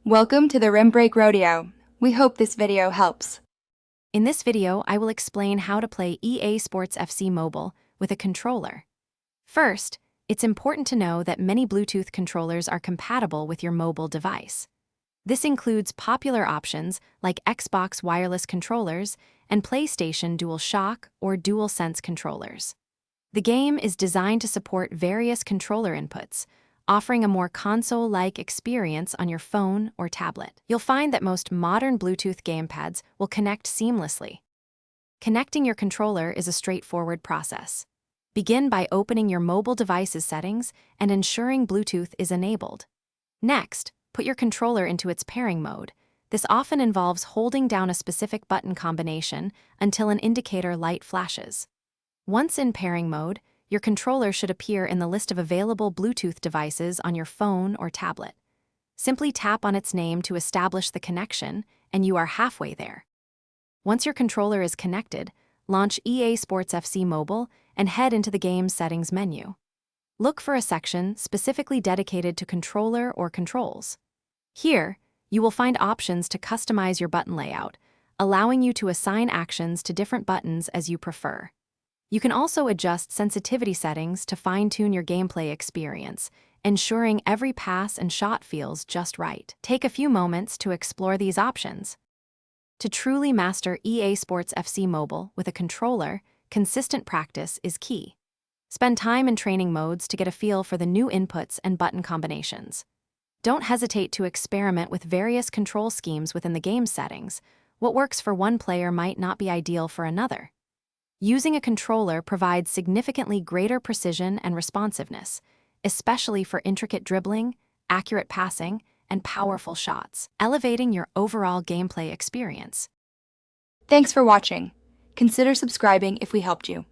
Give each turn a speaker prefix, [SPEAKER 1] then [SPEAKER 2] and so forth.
[SPEAKER 1] Welcome to the Rim Break Rodeo. We hope this video helps.
[SPEAKER 2] In this video, I will explain how to play EA Sports FC Mobile with a controller. First, it's important to know that many Bluetooth controllers are compatible with your mobile device. This includes popular options like Xbox wireless controllers and PlayStation DualShock or DualSense controllers. The game is designed to support various controller inputs, offering a more console-like experience on your phone or tablet. You'll find that most modern Bluetooth gamepads will connect seamlessly. Connecting your controller is a straightforward process. Begin by opening your mobile device's settings and ensuring Bluetooth is enabled. Next, put your controller into its pairing mode. This often involves holding down a specific button combination until an indicator light flashes. Once in pairing mode, your controller should appear in the list of available Bluetooth devices on your phone or tablet. Simply tap on its name to establish the connection, and you are halfway there. Once your controller is connected, launch EA Sports FC Mobile and head into the game's settings menu. Look for a section specifically dedicated to controller or controls. Here, you will find options to customize your button layout, allowing you to assign actions to different buttons as you prefer. You can also adjust sensitivity settings to fine-tune your gameplay experience, ensuring every pass and shot feels just right. Take a few moments to explore these options. To truly master EA Sports FC Mobile with a controller, consistent practice is key. Spend time in training modes to get a feel for the new inputs and button combinations. Don't hesitate to experiment with various control schemes within the game settings. What works for one player might not be ideal for another. Using a controller provides significantly greater precision and responsiveness, especially for intricate dribbling, accurate passing, and powerful shots, elevating your overall gameplay experience.
[SPEAKER 1] Thanks for watching. Consider subscribing if we helped you.